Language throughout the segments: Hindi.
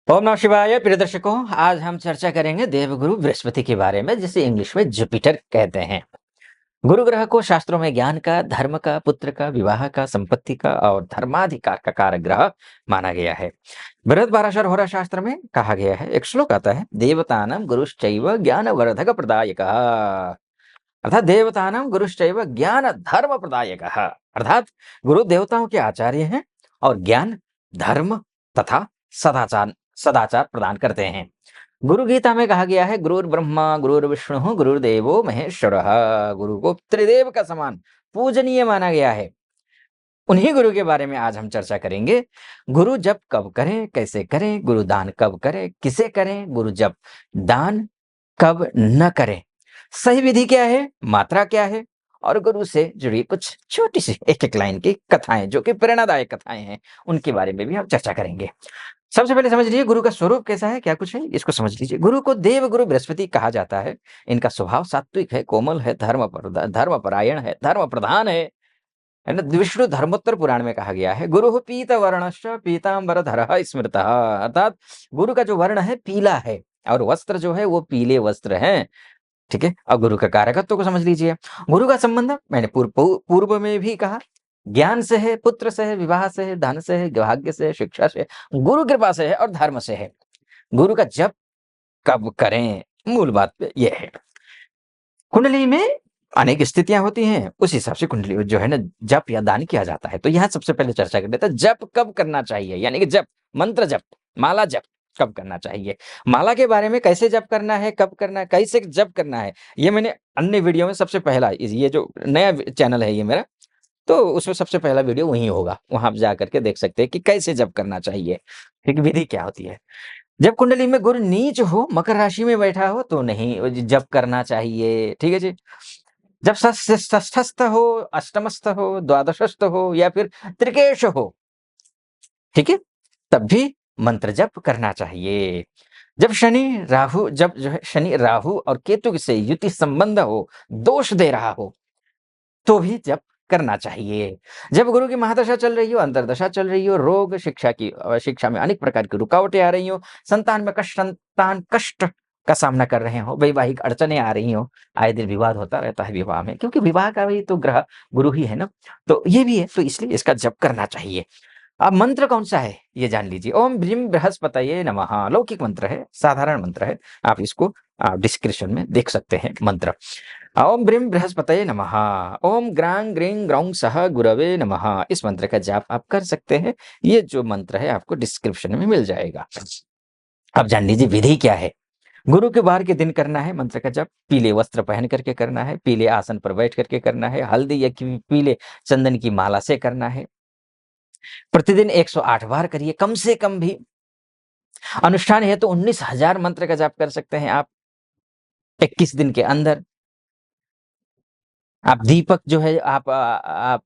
ओम नमः शिवाय। प्रिय दर्शकों, आज हम चर्चा करेंगे देवगुरु बृहस्पति के बारे में, जिसे इंग्लिश में जुपिटर कहते हैं। गुरु ग्रह को शास्त्रों में ज्ञान का, धर्म का, पुत्र का, विवाह का, संपत्ति का और धर्माधिकार का कारक ग्रह माना गया है। बृहद होरा शास्त्र में कहा गया है, एक श्लोक आता है, देवतानां गुरुश्चैव ज्ञान वर्धक प्रदायक, अर्थात देवतानां गुरुश्चैव ज्ञान धर्म प्रदायक, अर्थात गुरु देवताओं के आचार्य हैं और ज्ञान, धर्म तथा सदाचार सदाचार प्रदान करते हैं। गुरु गीता में कहा गया है, गुरुर् ब्रह्मा गुरुर्विष्णु गुरुर्देवो महेश्वरः। गुरु को त्रिदेव का समान पूजनीय माना गया है। उन्हीं गुरु के बारे में आज हम चर्चा करेंगे। गुरु जप कब करें, कैसे करें, गुरु दान कब करें, किसे करें, गुरु जप दान कब न करें, सही विधि क्या है, मात्रा क्या है, और गुरु से जुड़ी कुछ छोटी सी एक लाइन की कथाएं, जो कि प्रेरणादायक कथाएं हैं, उनके बारे में भी हम चर्चा करेंगे। सबसे पहले समझ लीजिए गुरु का स्वरूप कैसा है, क्या कुछ है, इसको समझ लीजिए। गुरु को देव गुरु बृहस्पति कहा जाता है। इनका स्वभाव सात्विक है, कोमल है, धर्मपरायण है, धर्म प्रधान है ना। विष्णु धर्मोत्तर पुराण में कहा गया है, गुरु पीत वर्णश्च पीतांबर धर स्मृतः, अर्थात गुरु का जो वर्ण है पीला है और वस्त्र जो है वो पीले वस्त्र हैं। ठीक है। अब गुरु का कारकत्व को समझ लीजिए। गुरु का संबंध मैंने पूर्व में भी कहा, ज्ञान से है, पुत्र से है, विवाह से है, धन से है, भाग्य से है, शिक्षा से है, गुरु कृपा से है और धर्म से है। गुरु का जप कब करें, मूल बात ये है। कुंडली में अनेक स्थितियां होती हैं, उस हिसाब से कुंडली जो है ना जप या दान किया जाता है। तो यहाँ सबसे पहले चर्चा कर लेते हैं, जप कब करना चाहिए, यानी कि जप, मंत्र जप, माला जप कब करना चाहिए। माला के बारे में, कैसे जप करना है, कब करना है, कैसे जप करना है, ये मैंने अन्य वीडियो में सबसे पहला, ये जो नया चैनल है ये मेरा, तो उसमें सबसे पहला वीडियो वहीं होगा, वहां आप जा करके देख सकते हैं कि कैसे जप करना चाहिए, ठीक, विधि क्या होती है। जब कुंडली में गुरु नीच हो, मकर राशि में बैठा हो, तो नहीं जप करना चाहिए। ठीक है जी। जब षष्ठस्थ हो, अष्टमस्थ हो, द्वादशस्थ हो या फिर त्रिकेश हो, ठीक है, तब भी मंत्र जप करना चाहिए। जब जो है शनि राहु और केतु से युति संबंध हो, दोष दे रहा हो, तो भी जप करना चाहिए। जब गुरु की महादशा चल रही हो, अंतर्दशा चल रही हो, रोग, शिक्षा में अनेक प्रकार की रुकावटें आ रही हो, संतान कष्ट का सामना कर रहे हो, वैवाहिक अड़चनें आ रही हो, आए दिन विवाद होता रहता है विवाह में, क्योंकि विवाह का भी तो ग्रह गुरु ही है ना, तो ये भी है, तो इसलिए इसका जप करना चाहिए। अब मंत्र कौन सा है ये जान लीजिए। ओम ब्रीम बृहस्पतये नमः, लौकिक मंत्र है, साधारण मंत्र है, आप इसको डिस्क्रिप्शन में देख सकते हैं मंत्र। ओम ब्रीम बृहस्पतये नमः, ओम ग्रां ग्रीं ग्रौं सह गुरवे नमः, इस मंत्र का जाप आप कर सकते हैं। ये जो मंत्र है आपको डिस्क्रिप्शन में मिल जाएगा। अब जान लीजिए विधि क्या है। गुरु के वार के दिन करना है मंत्र का जप, पीले वस्त्र पहन करके करना है, पीले आसन पर बैठ करके करना है, हल्दी या पीले चंदन की माला से करना है। प्रतिदिन 108 बार करिए, कम से कम भी। अनुष्ठान है तो 19,000 मंत्र का जाप कर सकते हैं आप 21 दिन के अंदर। आप दीपक जो है आप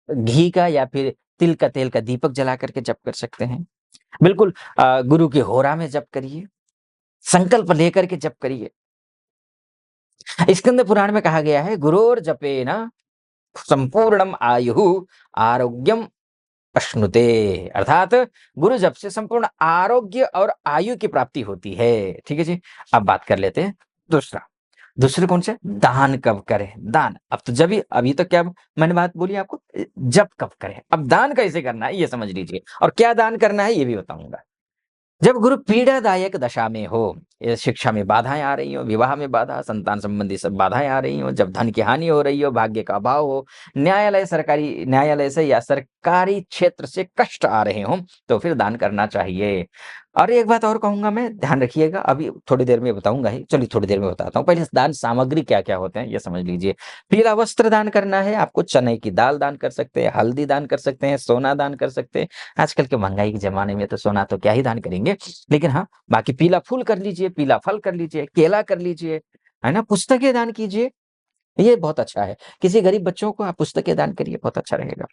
घी का या फिर तिल का, तेल का दीपक जला करके जप कर सकते हैं। बिल्कुल गुरु के होरा में जप करिए, संकल्प लेकर के जप करिए। स्कंद पुराण में कहा गया है, गुरोर जपेन संपूर्णम आयु आरोग्यम अश्नुते, अर्थात गुरु जप से संपूर्ण आरोग्य और आयु की प्राप्ति होती है। ठीक है जी। अब बात कर लेते हैं दूसरे कौन से, दान कब करें। दान, अब तो जब अभी तो क्या मैंने बात बोली आपको, जब कब करें, अब दान कैसे करना है ये समझ लीजिए, और क्या दान करना है ये भी बताऊंगा। जब गुरु पीड़ादायक दशा में हो, शिक्षा में बाधाएं आ रही हो, विवाह में बाधा, संतान संबंधी सब बाधाएं आ रही हो, जब धन की हानि हो रही हो, भाग्य का अभाव हो, सरकारी न्यायालय से या सरकारी क्षेत्र से कष्ट आ रहे हो, तो फिर दान करना चाहिए। और एक बात और कहूंगा मैं, ध्यान रखिएगा, अभी थोड़ी देर में बताऊंगा ही, चलिए थोड़ी देर में बताता हूँ, पहले दान सामग्री क्या क्या होते हैं ये समझ लीजिए। पीला वस्त्र दान करना है आपको, चने की दाल दान कर सकते हैं, हल्दी दान कर सकते हैं, सोना दान कर सकते हैं। आजकल के महंगाई के जमाने में तो सोना तो क्या ही दान करेंगे, लेकिन हाँ बाकी पीला फूल कर लीजिए, पीला फल कर लीजिए, केला कर लीजिए, है ना, पुस्तकें दान कीजिए, ये बहुत अच्छा है। किसी गरीब बच्चों को आप पुस्तकें दान करिए, बहुत अच्छा रहेगा।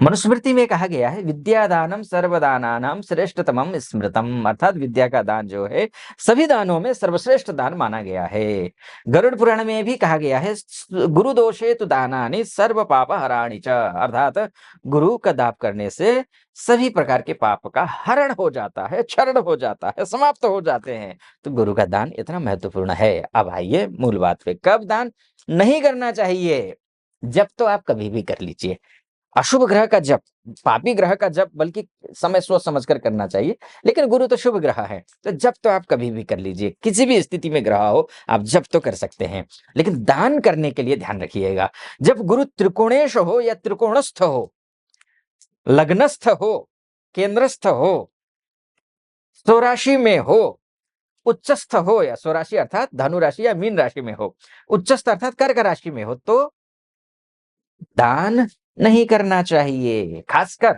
मनुस्मृति में कहा गया है, विद्यादानम सर्वदानानां श्रेष्ठतमं स्मृतम्, अर्थात विद्या का दान जो है सभी दानों में सर्वश्रेष्ठ दान माना गया है। गरुड़ पुराण में भी कहा गया है, गुरु दोषे तु दानानि सर्व पाप हराणि च, अर्थात गुरु का दान करने से सभी प्रकार के पाप का हरण हो जाता है, क्षरण हो जाता है, समाप्त हो जाते हैं। तो गुरु का दान इतना महत्वपूर्ण है। अब आइए मूल बात पे, कब दान नहीं करना चाहिए? जप तो आप कभी भी कर लीजिए। अशुभ ग्रह का जप, पापी ग्रह का जप बल्कि समय सोच समझ कर करना चाहिए, लेकिन गुरु तो शुभ ग्रह है, तो जप तो आप कभी भी कर लीजिए। किसी भी स्थिति में ग्रह हो, आप जप तो कर सकते हैं। लेकिन दान करने के लिए ध्यान रखिएगा, जब गुरु त्रिकोणेश हो या त्रिकोणस्थ हो, लग्नस्थ हो, केंद्रस्थ हो, स्वराशि में हो, उच्चस्थ हो या स्वराशि अर्थात धनु राशि या मीन राशि में हो, उच्चस्थ अर्थात कर्क राशि में हो, तो दान नहीं करना चाहिए। खासकर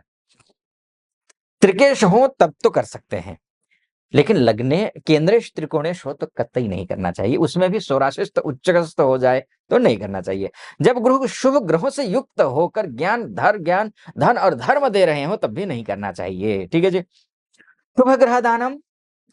त्रिकेश हो तब तो कर सकते हैं, लेकिन लग्ने केंद्रेश त्रिकोणेश हो तो कतई नहीं करना चाहिए। उसमें भी स्वराशिस्थ उच्चस्थ हो जाए तो नहीं करना चाहिए। जब ग्रह शुभ ग्रहों से युक्त होकर ज्ञान धन और धर्म दे रहे हो तब भी नहीं करना चाहिए। ठीक है जी। शुभ ग्रह दानम,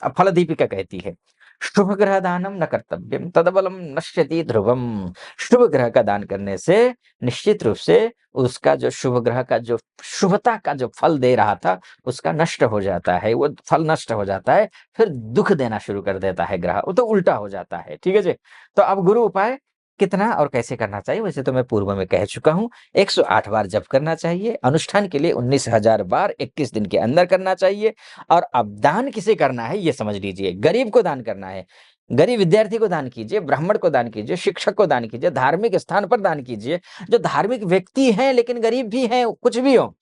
अब फल दीपिका कहती है, शुभ ग्रह दानम न कर्तव्यम तदबलम नश्यति ध्रुवम। शुभ ग्रह का दान करने से निश्चित रूप से उसका जो शुभ ग्रह का जो शुभता का जो फल दे रहा था उसका नष्ट हो जाता है, वो फल नष्ट हो जाता है, फिर दुख देना शुरू कर देता है ग्रह, वो तो उल्टा हो जाता है। ठीक है जी। तो अब गुरु उपाय कितना और कैसे करना चाहिए, वैसे तो मैं पूर्व में कह चुका हूं। 108 बार जप करना चाहिए, अनुष्ठान के लिए 19,000 बार 21 दिन के अंदर करना चाहिए। और अब दान किसे करना है ये समझ लीजिए, गरीब को दान करना है। गरीब विद्यार्थी को दान कीजिए, ब्राह्मण को दान कीजिए, शिक्षक को दान कीजिए, धार्मिक स्थान पर दान कीजिए, जो धार्मिक व्यक्ति हैं लेकिन गरीब भी हैं, कुछ भी हो,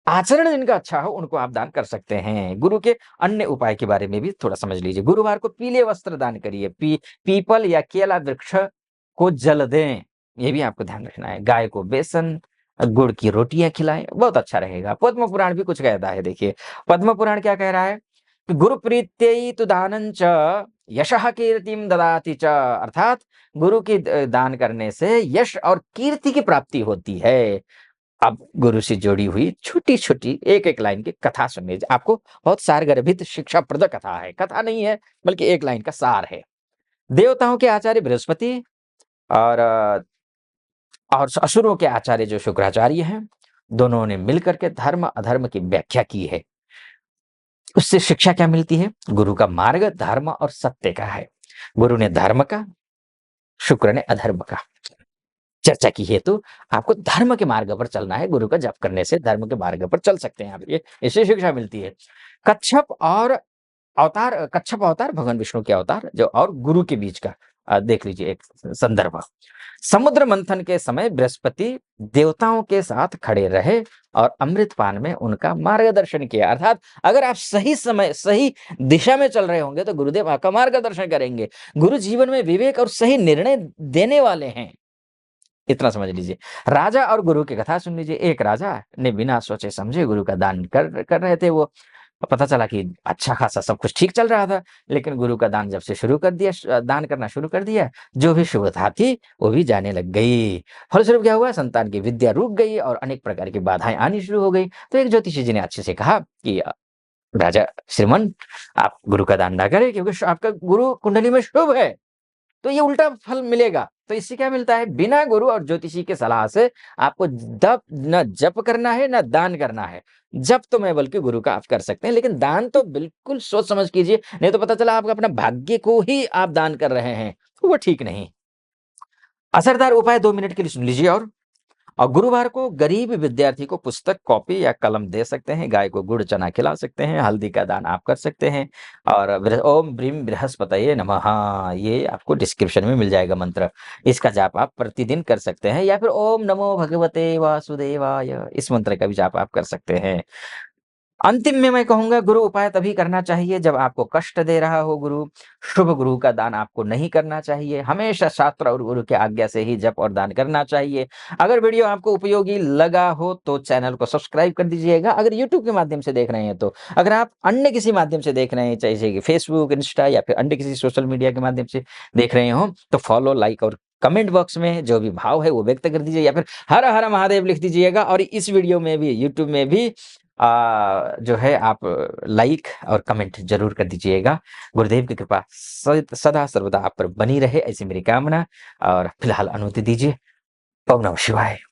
आचरण जिनका अच्छा हो उनको आप दान कर सकते हैं। गुरु के अन्य उपाय के बारे में भी थोड़ा समझ लीजिए। गुरुवार को पीले वस्त्र दान करिए, पीपल या केला वृक्ष को जल दें, ये भी आपको ध्यान रखना है। गाय को बेसन गुड़ की रोटियां खिलाएं, बहुत अच्छा रहेगा। पद्म पुराण भी कुछ कहता है, देखिए पद्म पुराण क्या कह रहा है कि गुरु प्रीत्यै तु दानं च यशः कीर्तिम ददाति च, अर्थात गुरु की दान करने से यश और कीर्ति की प्राप्ति होती है। अब गुरु से जोड़ी हुई छोटी-छोटी एक-एक लाइन की कथा सुनिए। आपको बहुत सारगर्भित शिक्षाप्रद कथा है। कथा नहीं है बल्कि एक लाइन का सार है। देवताओं के आचार्य बृहस्पति और असुरों के आचार्य जो शुक्राचार्य हैं, दोनों ने मिलकर के धर्म अधर्म की व्याख्या की है। उससे शिक्षा क्या मिलती है? गुरु का मार्ग धर्म और सत्य का है। गुरु ने धर्म का, शुक्र ने अधर्म का चर्चा की है, तो आपको धर्म के मार्ग पर चलना है। गुरु का जप करने से धर्म के मार्ग पर चल सकते हैं आप, ये इससे शिक्षा मिलती है। कच्छप और कच्छप अवतार भगवान विष्णु के अवतार जो और गुरु के बीच का देख लीजिए एक संदर्भ। समुद्र मंथन के समय बृहस्पति देवताओं के साथ खड़े रहे और अमृतपान में उनका मार्गदर्शन किया, अर्थात अगर आप सही समय सही दिशा में चल रहे होंगे तो गुरुदेव आपका मार्गदर्शन करेंगे। गुरु जीवन में विवेक और सही निर्णय देने वाले हैं, इतना समझ लीजिए। राजा और गुरु की कथा सुन लीजिए। एक राजा ने बिना सोचे समझे गुरु का दान कर रहे थे। वो पता चला कि अच्छा खासा सब कुछ ठीक चल रहा था, लेकिन गुरु का दान जब से शुरू कर दिया, दान करना शुरू कर दिया, जो भी शुभता थी वो भी जाने लग गई। फलस्वरूप क्या हुआ? संतान की विद्या रुक गई और अनेक प्रकार की बाधाएं आनी शुरू हो गई। तो एक ज्योतिषी जी ने अच्छे से कहा कि राजा श्रीमान, आप गुरु का दान ना करें क्योंकि आपका गुरु कुंडली में शुभ है, तो ये उल्टा फल मिलेगा। तो इससे क्या मिलता है? बिना गुरु और ज्योतिषी के सलाह से आपको दप न जप करना है न दान करना है। जप तो मैं बल्कि गुरु का आप कर सकते हैं, लेकिन दान तो बिल्कुल सोच समझ कीजिए, नहीं तो पता चला आप अपना भाग्य को ही आप दान कर रहे हैं, तो वो ठीक नहीं। असरदार उपाय 2 मिनट के लिए सुन लीजिए। और गुरुवार को गरीब विद्यार्थी को पुस्तक, कॉपी या कलम दे सकते हैं। गाय को गुड़ चना खिला सकते हैं। हल्दी का दान आप कर सकते हैं। और ओम ब्रीम बृहस्पतये नमः, ये आपको डिस्क्रिप्शन में मिल जाएगा मंत्र। इसका जाप आप प्रतिदिन कर सकते हैं, या फिर ओम नमो भगवते वासुदेवाय, इस मंत्र का भी जाप आप कर सकते हैं। अंतिम में मैं कहूँगा, गुरु उपाय तभी करना चाहिए जब आपको कष्ट दे रहा हो गुरु। शुभ गुरु का दान आपको नहीं करना चाहिए। हमेशा शास्त्र और गुरु की आज्ञा से ही जप और दान करना चाहिए। अगर वीडियो आपको उपयोगी लगा हो तो चैनल को सब्सक्राइब कर दीजिएगा, अगर यूट्यूब के माध्यम से देख रहे हैं तो। अगर आप अन्य किसी माध्यम से देख रहे हैं, जैसे कि फेसबुक, इंस्टा या फिर अन्य किसी सोशल मीडिया के माध्यम से देख रहे हो, तो फॉलो, लाइक और कमेंट बॉक्स में जो भी भाव है वो व्यक्त कर दीजिए या फिर हर हर महादेव लिख दीजिएगा और इस वीडियो में भी यूट्यूब में भी जो है आप लाइक और कमेंट जरूर कर दीजिएगा। गुरुदेव की कृपा सदा सर्वदा आप पर बनी रहे ऐसी मेरी कामना और फिलहाल अनुमति दीजिए। ओम नमः शिवाय।